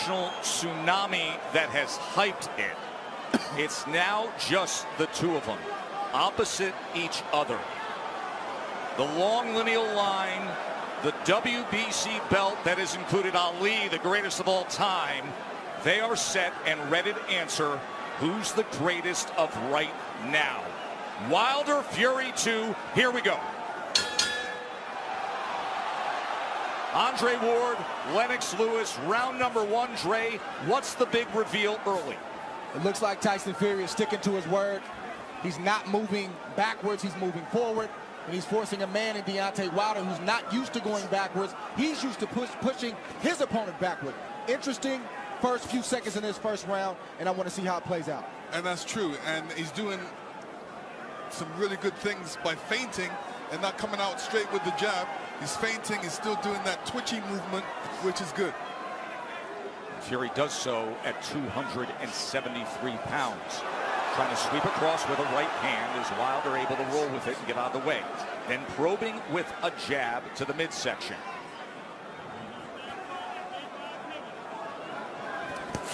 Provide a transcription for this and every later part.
emotional tsunami that has hyped it. It's now just the two of them, opposite each other. The long lineal line, the WBC belt that has included Ali, the greatest of all time. They are set and ready to answer who's the greatest of right now. Wilder, Fury 2, here we go. Andre Ward, Lennox Lewis, round number one. Dre, what's the big reveal early? It looks like Tyson Fury is sticking to his word. He's not moving backwards, he's moving forward. And he's forcing a man in Deontary Wilder who's not used to going backwards. He's used to pushing his opponent backward. Interesting first few seconds in this first round, and I want to see how it plays out. And that's true, and he's doing some really good things by feinting and not coming out straight with the jab. He's feinting, he's still doing that twitchy movement, which is good. Fury does so at 273 pounds. Trying to sweep across with a right hand. Is Wilder able to roll with it and get out of the way? Then probing with a jab to the midsection.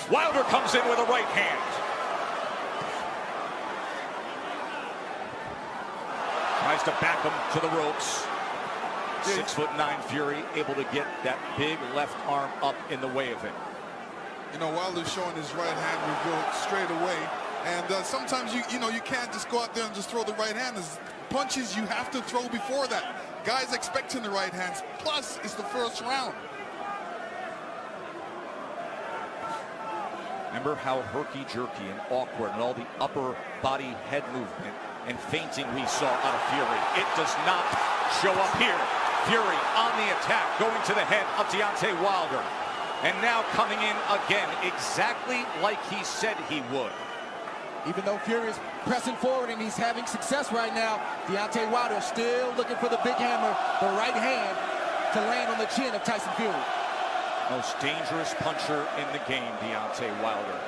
Wilder comes in with a right hand. Tries to back him to the ropes. 6'9" Fury able to get that big left arm up in the way of it. You know, Wilder's showing his right hand reveal straight away. And sometimes you can't just go out there and just throw the right hand. There's punches you have to throw before that. Guys expecting the right hands. Plus, it's the first round. Remember how herky-jerky and awkward and all the upper body head movement and feinting we saw out of Fury. It does not show up here. Fury on the attack, going to the head of Deontary Wilder. And now coming in again, exactly like he said he would. Even though Fury is pressing forward and he's having success right now, Deontary Wilder is still looking for the big hammer, the right hand, to land on the chin of Tyson Fury. Most dangerous puncher in the game, Deontary Wilder.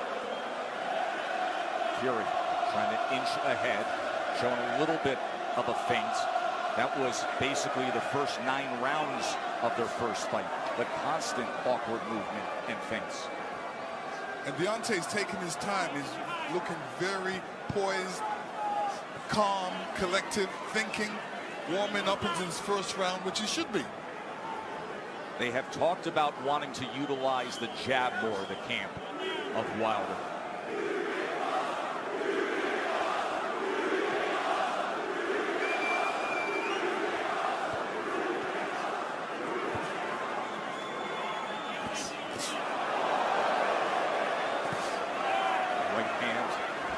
Fury trying to inch ahead, showing a little bit of a feint. That was basically the first 9 rounds of their first fight, but constant awkward movement and feints. And Deontay's taking his time. He's looking very poised, calm, collective, thinking, warming up into his first round, which he should be. They have talked about wanting to utilize the jab more, the camp of Wilder.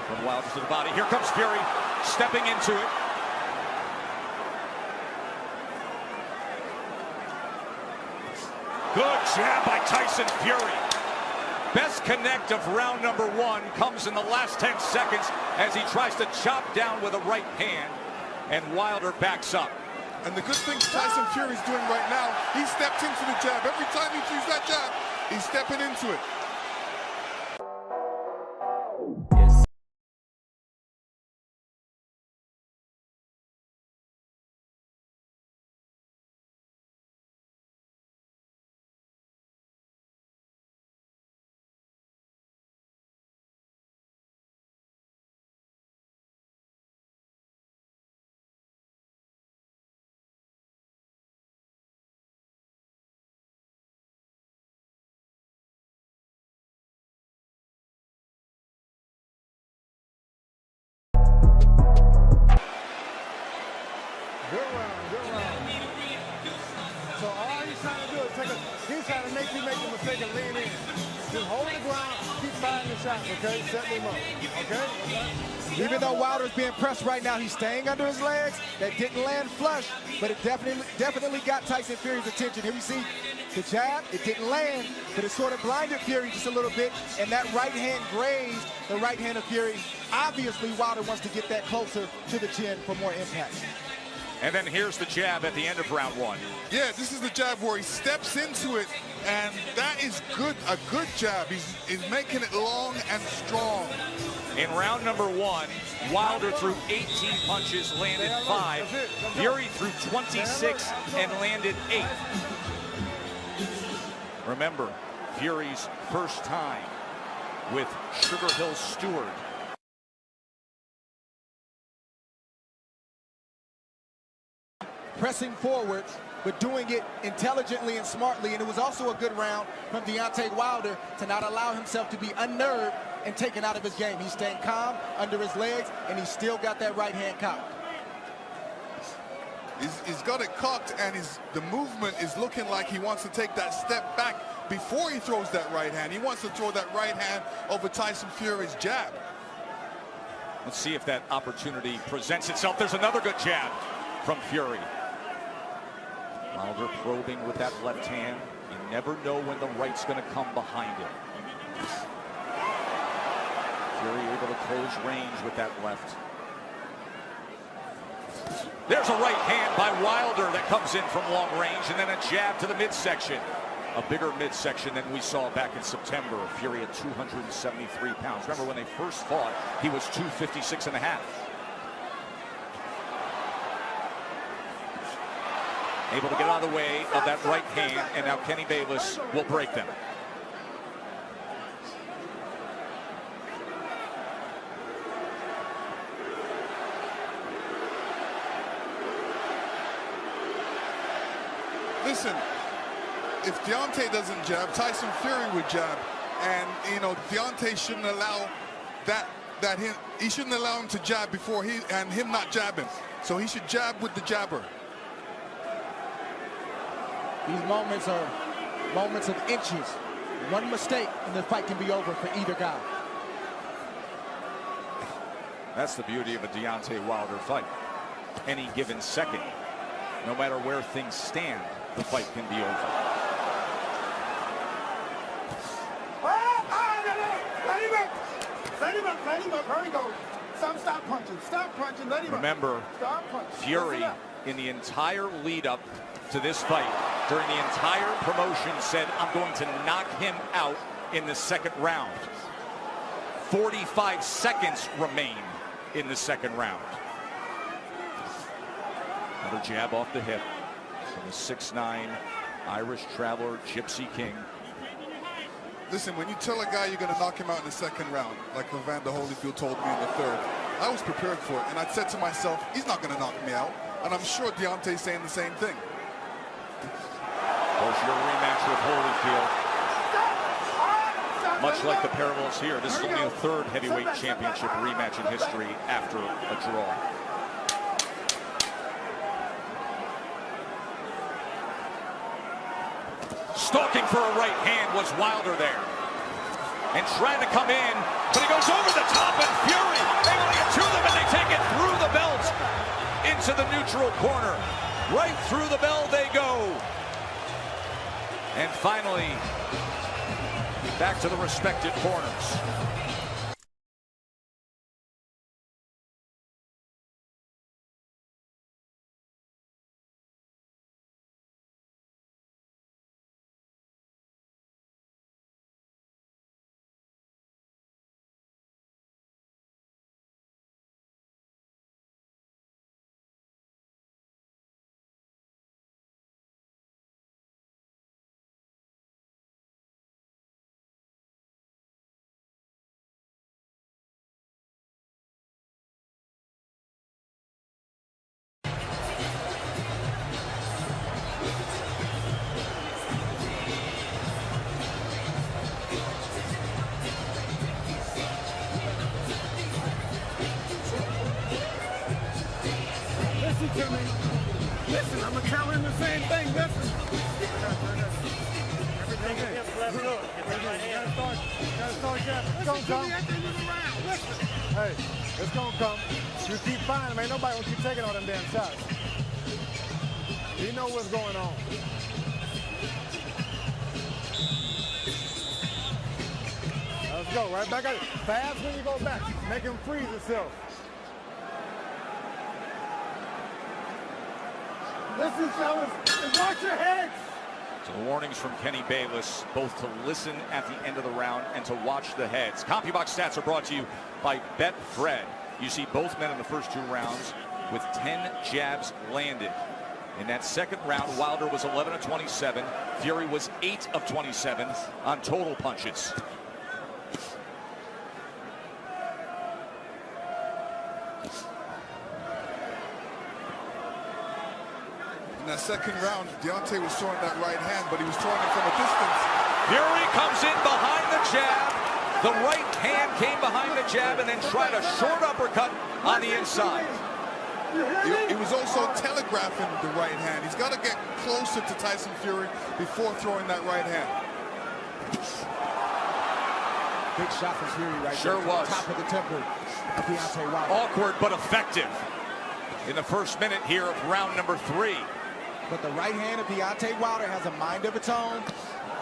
From Wilder to the body. Here comes Fury, stepping into it. Good jab by Tyson Fury. Best connect of round number one comes in the last 10 seconds as he tries to chop down with a right hand, and Wilder backs up. And the good thing Tyson Fury's doing right now, he stepped into the jab. Every time he sees that jab, he's stepping into it. Good round, good round. So all he's trying to do is he's trying to make you make the mistake and lean in. Just hold the ground, keep firing the shots, okay? Set him up, okay? Even though Wilder's being pressed right now, he's staying under his legs. That didn't land flush, but it definitely got Tyson Fury's attention. Here we see the jab, it didn't land, but it sort of blinded Fury just a little bit, and that right hand grazed the right hand of Fury. Obviously, Wilder wants to get that closer to the chin for more impact. And then here's the jab at the end of round one. Yeah, this is the jab where he steps into it, and that is good, a good jab. He's making it long and strong. In round number one, Wilder threw 18 punches, landed 5. Fury threw 26 and landed 8. Remember, Fury's first time with Sugar Hill Stewart. Pressing forward, but doing it intelligently and smartly. And it was also a good round from Deontay Wilder to not allow himself to be unnerved and taken out of his game. He's staying calm under his legs, and he's still got that right hand cocked. He's got it cocked, and the movement is looking like he wants to take that step back before he throws that right hand. He wants to throw that right hand over Tyson Fury's jab. Let's see if that opportunity presents itself. There's another good jab from Fury. Wilder probing with that left hand. You never know when the right's going to come behind it. Fury able to close range with that left. There's a right hand by Wilder that comes in from long range, and then a jab to the midsection. A bigger midsection than we saw back in September. Fury at 273 pounds. Remember when they first fought, he was 256 and a half. Able to get out of the way of that right hand, and now Kenny Bayless will break them. Listen, if Deontay doesn't jab, Tyson Fury would jab, and Deontay shouldn't allow he shouldn't allow him to jab before him not jabbing. So he should jab with the jabber. These moments are moments of inches. One mistake and the fight can be over for either guy. That's the beauty of a Deontay Wilder fight. Any given second, no matter where things stand, the fight can be over. Let him up. Hurry, go. Stop punching. Stop punching. Let him up. Remember, Fury, in the entire lead up to this fight, during the entire promotion, said, I'm going to knock him out in the second round. 45 seconds remain in the second round. Another jab off the hip from the 6'9" Irish traveler, Gypsy King. Listen, when you tell a guy you're going to knock him out in the second round, like Evander Holyfield told me in the third, I was prepared for it, and I said to myself, he's not going to knock me out. And I'm sure Deontay's saying the same thing. Of course, your rematch with Holyfield, much like the parallels here, this is only the third heavyweight championship rematch in history after a draw. Stalking for a right hand was Wilder there. And trying to come in, but he goes over the top, and Fury able to get to them, and they take it through the belt into the neutral corner. Right through the bell they go. And finally, back to the respective corners. Listen to me. Listen, I'm going to tell him the same thing. Listen. Everything is. Let's do it. Gotta start jabbing. It's going to come. Listen. Hey, it's going to come. You keep finding him. Ain't nobody going to keep taking all them damn shots. You know what's going on. Let's go. Right back at it. Fast when you go back. Make him freeze himself. Listen, fellas, and watch your heads. So the warnings from Kenny Bayless, both to listen at the end of the round and to watch the heads. CompuBox stats are brought to you by Betfred. You see both men in the first two rounds with 10 jabs landed. In that second round, Wilder was 11 of 27. Fury was 8 of 27 on total punches. In that second round, Deontary was throwing that right hand, but he was throwing it from a distance. Fury comes in behind the jab. The right hand came behind the jab and then tried a short uppercut on the inside. He was also telegraphing the right hand. He's got to get closer to Tyson Fury before throwing that right hand. Big shot from Fury right Sure there. was. Top of the temple of Deontary Wilder. Awkward but effective in the first minute here of round number 3. But the right hand of Deontary Wilder has a mind of its own.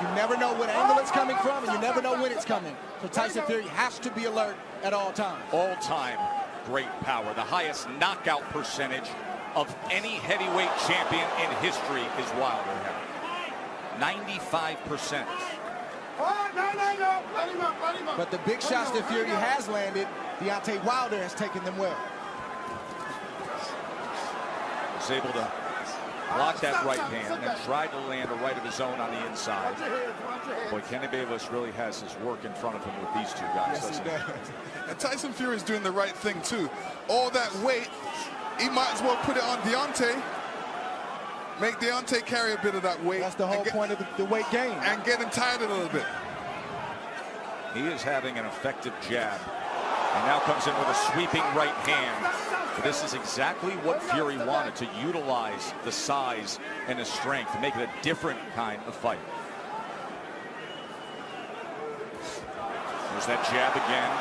You never know what angle it's coming from, and you never know when it's coming. So Tyson Fury has to be alert at all times. All time great power. The highest knockout percentage of any heavyweight champion in history is Wilder. 95%. But the big shots that Fury has landed, Deontary Wilder has taken them well. Was able to block that right hand and tried to land a right of his own on the inside. Boy, Kenny Bayless really has his work in front of him with these two guys, Yes, doesn't he he? does. And Tyson Fury is doing the right thing, too. All that weight, he might as well put it on Deontary. Make Deontary carry a bit of that weight. That's the whole point of the weight gain. And get him tired a little bit. He is having an effective jab. And now comes in with a sweeping right hand. This is exactly what Fury wanted, to utilize the size and the strength to make it a different kind of fight. There's that jab again.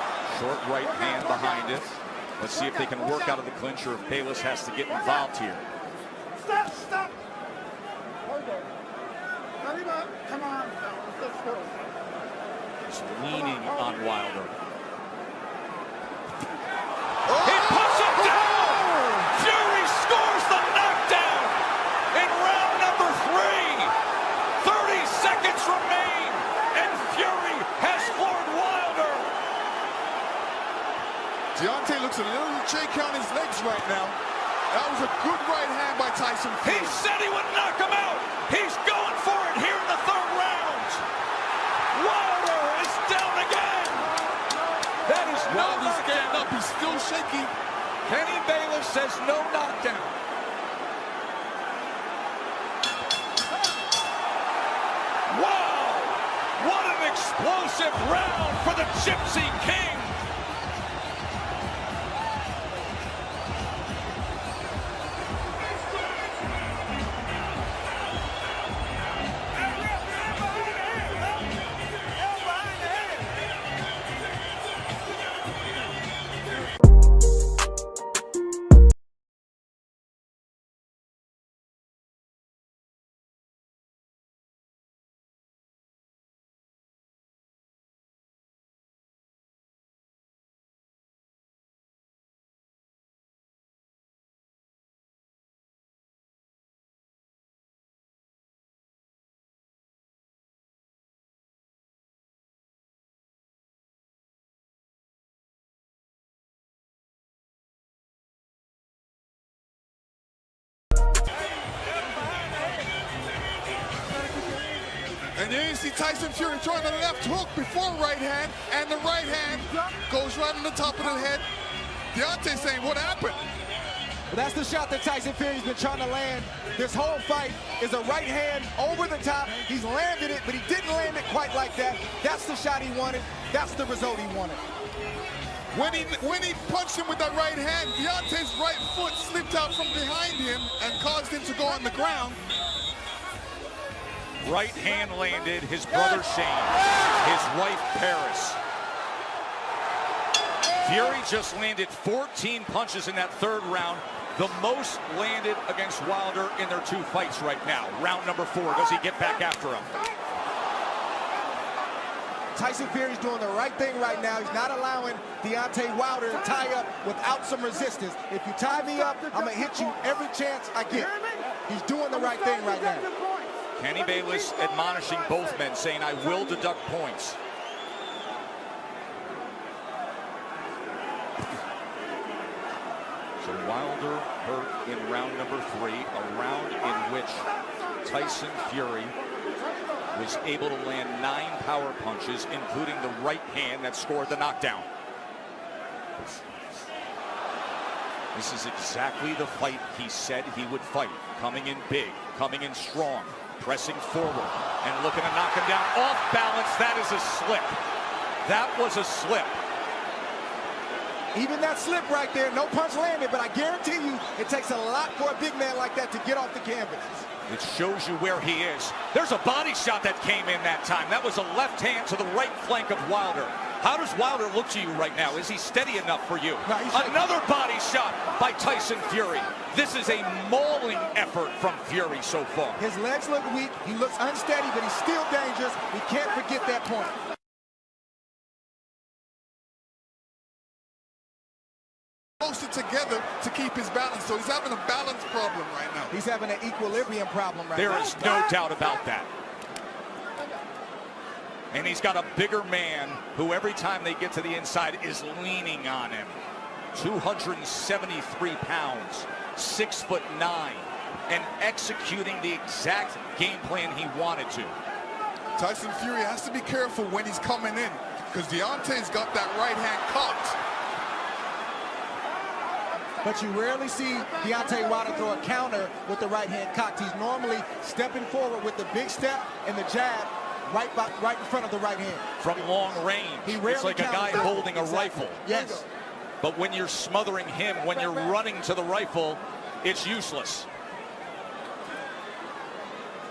Short right hand behind it. Let's see if they can work out of the clinch or if Bayless has to get involved here. Stop. Hold on. Come on, let's go. He's leaning on Wilder. He puts it down! Fury scores the knockdown in round number 3. 30 seconds remain, and Fury has floored Wilder. Deontary looks a little shaky on his legs right now. That was a good right hand by Tyson Fury. He said he would knock him out. He's going for it here in the 3rd round. Wilder is down again. That is no While he's getting knockdown. up, he's still shaky. Kenny Bayless says no knockdown. Wow! What an explosive round for the Gypsy King. And then you see Tyson Fury throwing the left hook before right hand, and the right hand goes right on the top of the head. Deontary saying, what happened? But that's the shot that Tyson Fury's been trying to land this whole fight, is a right hand over the top. He's landed it, but he didn't land it quite like that. That's the shot he wanted. That's the result he wanted. When he punched him with that right hand, Deontary's right foot slipped out from behind him and caused him to go on the ground. Right hand landed, his brother Shane, his wife Paris. Fury just landed 14 punches in that 3rd round, the most landed against Wilder in their 2 fights right now. Round number 4, does he get back after him? Tyson Fury's doing the right thing right now. He's not allowing Deontary Wilder to tie up without some resistance. If you tie me up, I'm going to hit you every chance I get. He's doing the right thing right now. Kenny Bayless admonishing both men, saying, I will deduct points. So Wilder hurt in round number 3, a round in which Tyson Fury was able to land 9 power punches, including the right hand that scored the knockdown. This is exactly the fight he said he would fight. Coming in big, coming in strong, pressing forward, and looking to knock him down off balance. That is a slip. That was a slip. Even that slip right there, no punch landed, but I guarantee you it takes a lot for a big man like that to get off the canvas. It shows you where he is. There's a body shot that came in that time. That was a left hand to the right flank of Wilder. How does Wilder look to you right now? Is he steady enough for you? No, another body shot by Tyson Fury. This is a mauling effort from Fury so far. His legs look weak. He looks unsteady, but he's still dangerous. We can't forget that point. It together to keep his balance, so he's having a balance problem right now. He's having an equilibrium problem right now. There is no doubt about that. And he's got a bigger man who every time they get to the inside is leaning on him. 273 pounds, 6'9", and executing the exact game plan he wanted to. Tyson Fury has to be careful when he's coming in, because Deontay's got that right hand cocked. But you rarely see Deontay Wilder throw a counter with the right hand cocked. He's normally stepping forward with the big step and the jab right in front of the right hand. From long range, it's like a guy holding a rifle. Yes. But when you're smothering him, when you're running to the rifle, it's useless.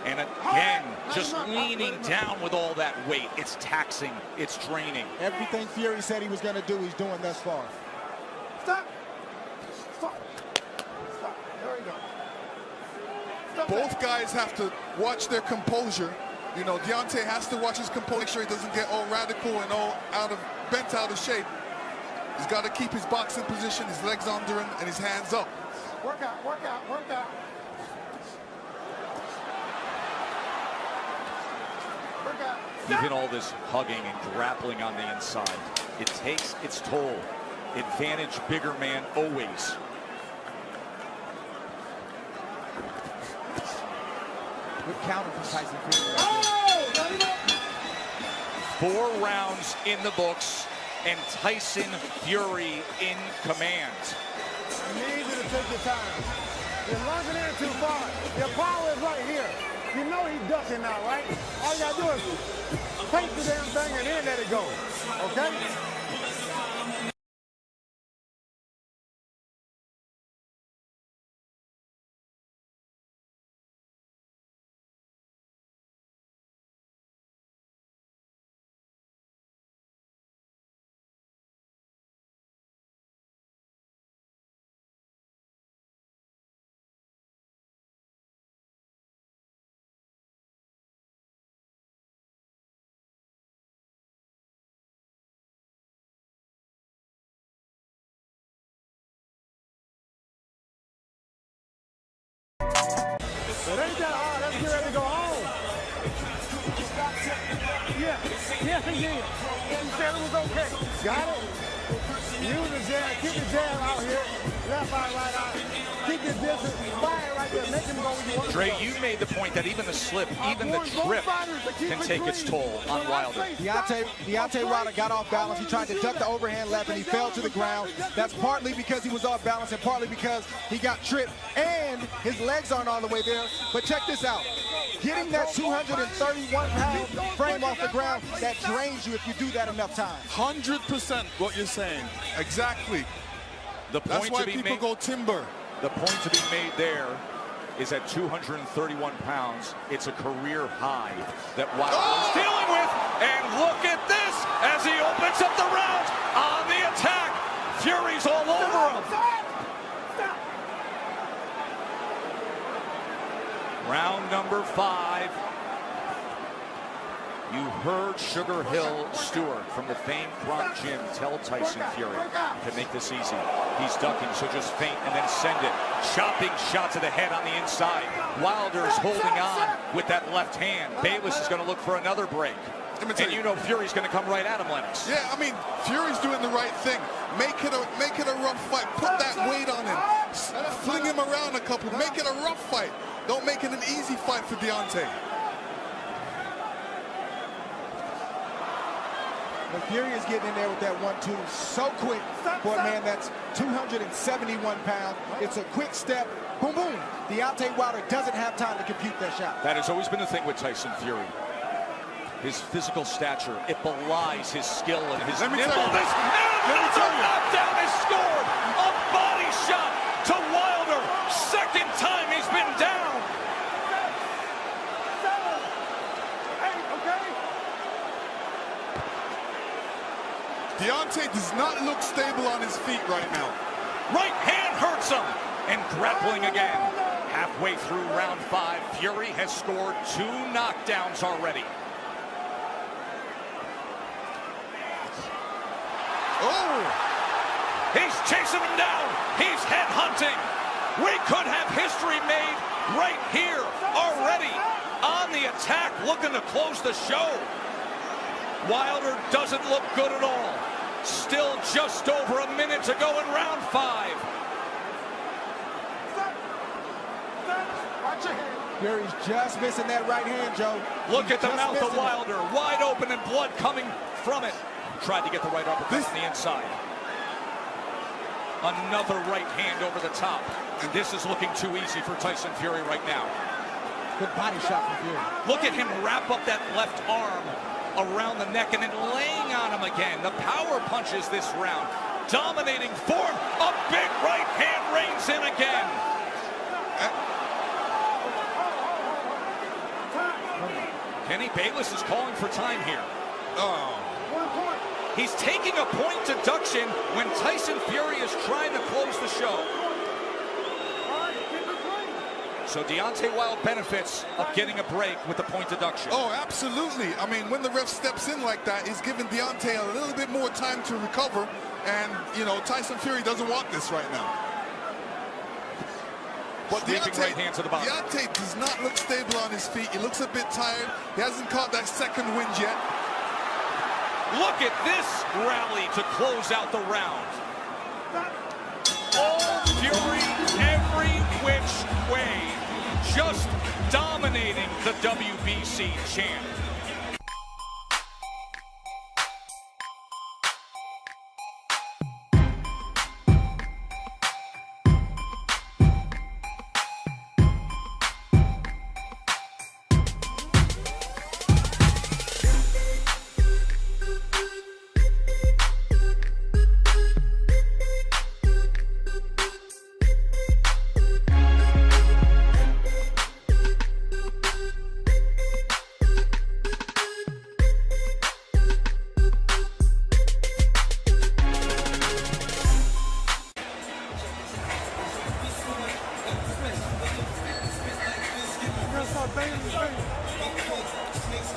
And again, just leaning down with all that weight. It's taxing, it's draining. Everything Fury said he was going to do, he's doing thus far. Stop. There we go. Both guys have to watch their composure. You know, Deontay has to watch his composure, make sure he doesn't get all radical and all bent out of shape. He's got to keep his boxing position, his legs under him, and his hands up. Work out, work out, work out. Work out. Even all this hugging and grappling on the inside, it takes its toll. Advantage bigger man always. Good counter from Tyson Fury. 4 rounds in the books, and Tyson Fury in command. You need you to take your time. You're lunging in too far. Your power is right here. You know he's ducking now, right? All you gotta do is take the damn thing and then let it go. Okay? It ain't that hard. Let's get ready to go home. Yeah. Yes, he did. He said it was okay. Got it? Use the jab. Keep the jab out here. Left eye, right eye. Keep your distance. Fire right there. Make him go where you want to Dre, go. you made the point that even the slip, even the trip can take its toll on Wilder. Deontay Wilder got off balance. He tried to duck the overhand left, and he fell to the ground. That's partly because he was off balance and partly because he got tripped, and his legs aren't all the way there. But check this out. Getting that 231-pound frame off the ground, that drains you if you do that enough times. 100% what you're saying. Exactly. That's why people go timber. The point to be made there is at 231 pounds. It's a career high that Wilder is dealing with. And look at this as he opens up the round on the attack. Fury's all over him. Round number 5. You heard Sugar Hill Stewart from the famed Bronx Gym tell Tyson Fury to make this easy. He's ducking, so just feint and then send it. Chopping shot to the head on the inside. Wilder's holding on with that left hand. Bayless is going to look for another break. And you know Fury's going to come right at him, Lennox. Yeah, I mean, Fury's doing the right thing. Make it a rough fight. Put that weight on him. Fling him around a couple. Make it a rough fight. Don't make it an easy fight for Deontary. But Fury is getting in there with that 1-2 so quick for a man that's 271 pounds. It's a quick step. Boom, boom. Deontay Wilder doesn't have time to compute that shot. That has always been the thing with Tyson Fury. His physical stature, it belies his skill and his nimbleness. Another knockdown is scored. A body shot to Wilder. Second time he's been down. Deontay does not look stable on his feet right now. Right hand hurts him. And grappling again. Halfway through round 5, Fury has scored 2 knockdowns already. Oh! He's chasing him down. He's headhunting. We could have history made right here already. On the attack, looking to close the show. Wilder doesn't look good at all. Still just over a minute to go in round 5. Fury's just missing that right hand, Joe. Look at the mouth of Wilder. Wide open and blood coming from it. Tried to get the right uppercut on the inside. Another right hand over the top. And this is looking too easy for Tyson Fury right now. Good body shot from Fury. Look at him wrap up that left arm around the neck and then laying on him again. The power punches this round. Dominating form. A big right hand reigns in again. Kenny Bayless is calling for time here. Oh. He's taking a point deduction when Tyson Fury is trying to close the show. So Deontay Wilder benefits of getting a break with the point deduction. Oh, absolutely. I mean, when the ref steps in like that, he's giving Deontay a little bit more time to recover. And, you know, Tyson Fury doesn't want this right now. But Sweeping right hand to the body. Deontay does not look stable on his feet. He looks a bit tired. He hasn't caught that second wind yet. Look at this rally to close out the round. All Fury every which way. Just dominating the WBC champ.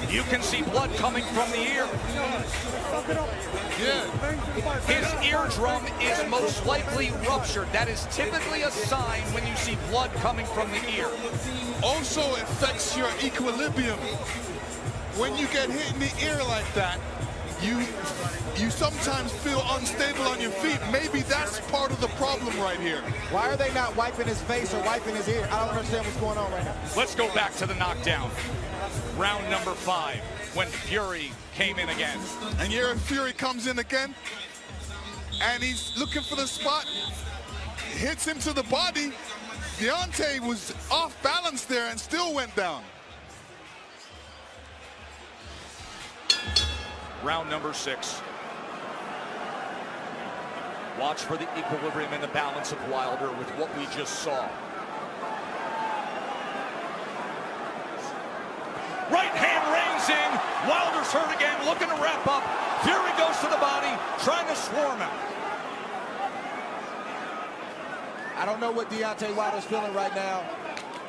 You can see blood coming from the ear. His eardrum is most likely ruptured. That is typically a sign when you see blood coming from the ear. Also affects your equilibrium. When you get hit in the ear like that, you sometimes feel unstable on your feet. Maybe that's part of the problem right here. Why are they not wiping his face or wiping his ear? I don't understand what's going on right now. Let's go back to the knockdown. Round number 5, when Fury came in again. And here Fury comes in again, and he's looking for the spot. Hits him to the body. Deontay was off balance there and still went down. Round number 6. Watch for the equilibrium and the balance of Wilder with what we just saw. Right hand reins in. Wilder's hurt again, looking to wrap up. Fury goes to the body, trying to swarm him. I don't know what Deontay Wilder's feeling right now,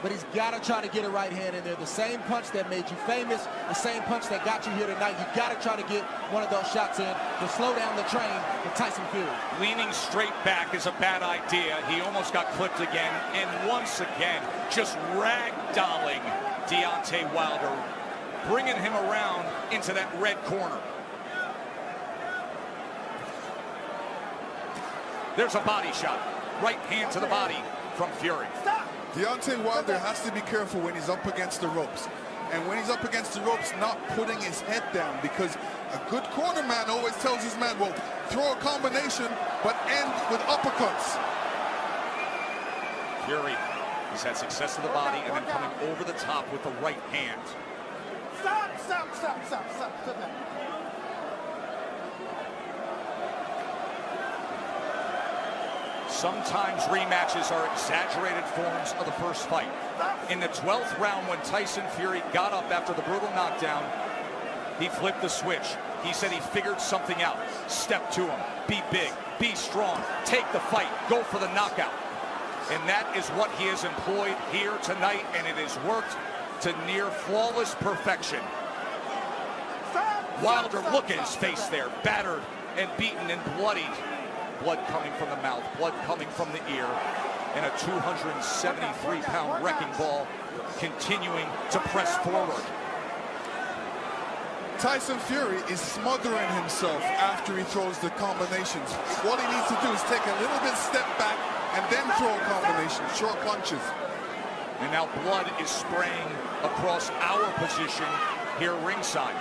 but he's got to try to get a right hand in there. The same punch that made you famous, the same punch that got you here tonight. You got to try to get one of those shots in to slow down the train with Tyson Fury. Leaning straight back is a bad idea. He almost got clipped again, and once again, just ragdolling Deontay Wilder bringing him around into that red corner. There's a body shot. Right hand to the body from Fury. Deontay Wilder has to be careful when he's up against the ropes. And when he's up against the ropes, not putting his head down, because a good corner man always tells his man, well, throw a combination, but end with uppercuts. Fury, he's had success to the body and then coming over the top with the right hand. Stop. Sit down. Sometimes rematches are exaggerated forms of the first fight. In the 12th round, when Tyson Fury got up after the brutal knockdown, he flipped the switch. He said he figured something out. Step to him. Be big. Be strong. Take the fight. Go for the knockout. And that is what he has employed here tonight, and it has worked to near flawless perfection. Wilder, look at his face there, battered and beaten and bloodied. Blood coming from the mouth, blood coming from the ear, and a 273-pound wrecking ball continuing to press forward. Tyson Fury is smothering himself after he throws the combinations. What he needs to do is take a little bit step back and then throw a combination, short punches. And now blood is spraying across our position here ringside.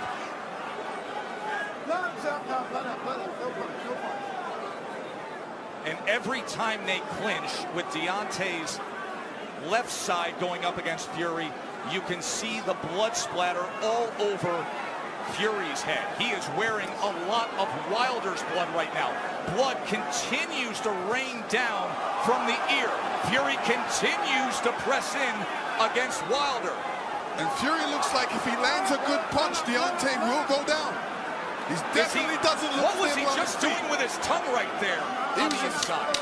And every time they clinch with Deontay's left side going up against Fury, you can see the blood splatter all over Fury's head. He is wearing a lot of Wilder's blood right now. Blood continues to rain down from the ear. Fury continues to press in against Wilder. And Fury looks like if he lands a good punch, Deontay will go down. He definitely doesn't look. What was he just doing with his tongue right there on the inside?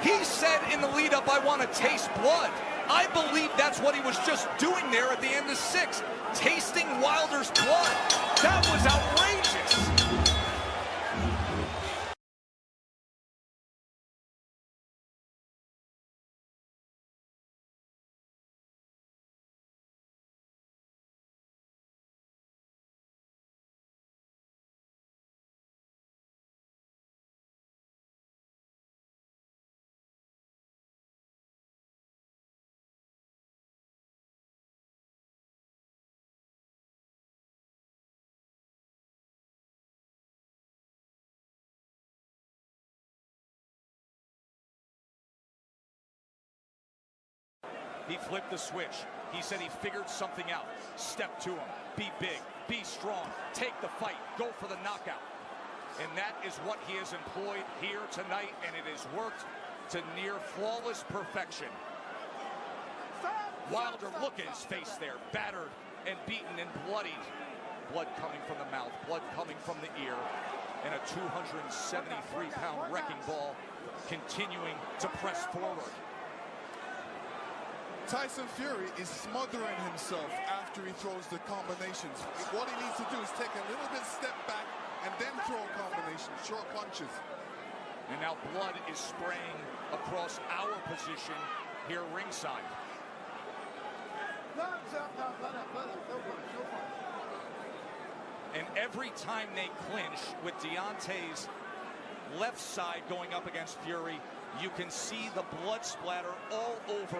He said in the lead-up, I want to taste blood. I believe that's what he was just doing there at the end of 6, tasting Wilder's blood. That was outrageous. He flipped the switch. He said he figured something out. Step to him. Be big. Be strong. Take the fight. Go for the knockout. And that is what he has employed here tonight, and it has worked to near flawless perfection. Wilder, look at his face there, battered and beaten and bloodied. Blood coming from the mouth, blood coming from the ear, and a 273-pound wrecking ball continuing to press forward. Tyson Fury is smothering himself after he throws the combinations. What he needs to do is take a little bit step back and then throw a combination, short punches. And now blood is spraying across our position here ringside. And every time they clinch with Deontay's left side going up against Fury, you can see the blood splatter all over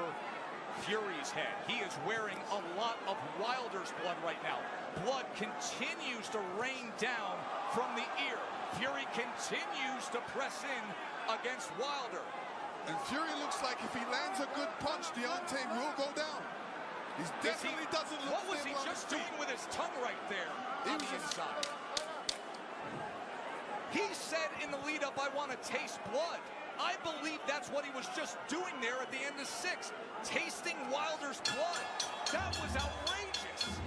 Fury's head. He is wearing a lot of Wilder's blood right now. Blood continues to rain down from the ear. Fury continues to press in against Wilder. And Fury looks like if he lands a good punch, Deontay will go down. He definitely doesn't look. What was he just doing with his tongue right there on the inside? He said in the lead-up, I want to taste blood. I believe that's what he was just doing there at the end of 6, tasting Wilder's blood. That was outrageous.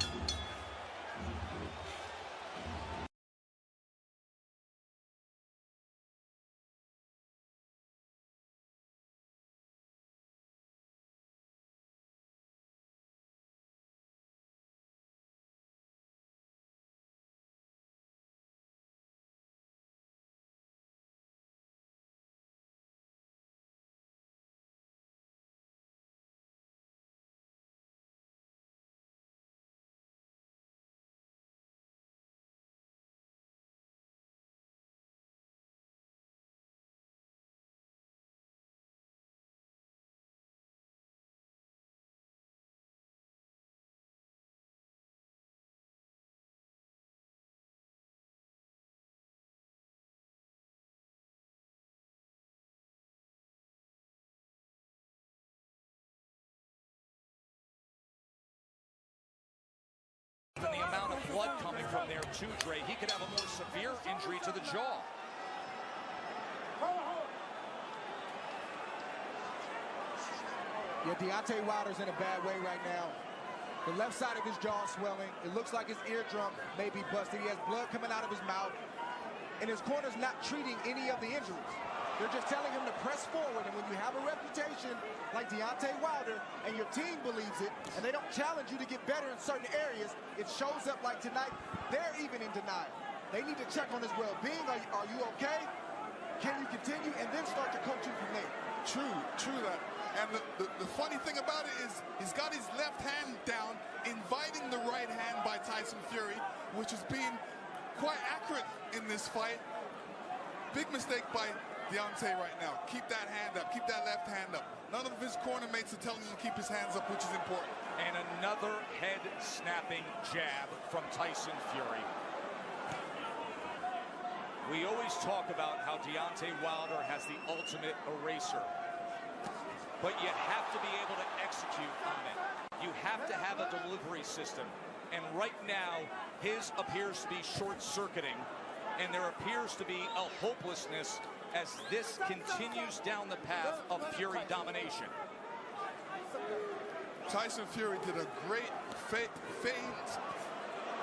And the amount of blood coming from there too, Dre, he could have a more severe injury to the jaw. Yeah, Deontary Wilder's in a bad way right now. The left side of his jaw is swelling. It looks like his eardrum may be busted. He has blood coming out of his mouth. And his corner's not treating any of the injuries. They're just telling him to press forward. And when you have a reputation like Deontary Wilder and your team believes it, and they don't challenge you to get better in certain areas, it shows up like tonight. They're even in denial. They need to check on his well-being. Are you okay? Can you continue? And then start to coach him from there. True that. And the funny thing about it is he's got his left hand down, inviting the right hand by Tyson Fury, which is being quite accurate in this fight. Big mistake by Deontary right now. Keep that hand up. Keep that left hand up. None of his corner mates are telling him to keep his hands up, which is important. And another head-snapping jab from Tyson Fury. We always talk about how Deontary Wilder has the ultimate eraser. But you have to be able to execute on it. You have to have a delivery system. And right now, his appears to be short-circuiting. And there appears to be a hopelessness as this continues down the path of Fury domination. Tyson Fury did a great feint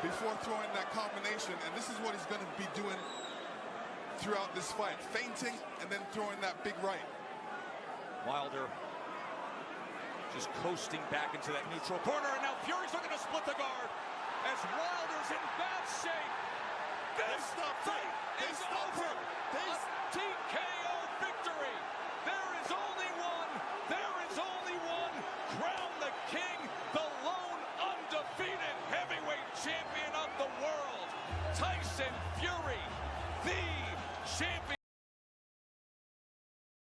before throwing that combination. And this is what he's going to be doing throughout this fight. Feinting and then throwing that big right. Wilder just coasting back into that neutral corner, and now Fury's looking to split the guard as Wilder's in bad shape. This fight is over. A TKO victory. There is only one. There is only one. Crown the king, the lone undefeated heavyweight champion of the world, Tyson Fury, the champion.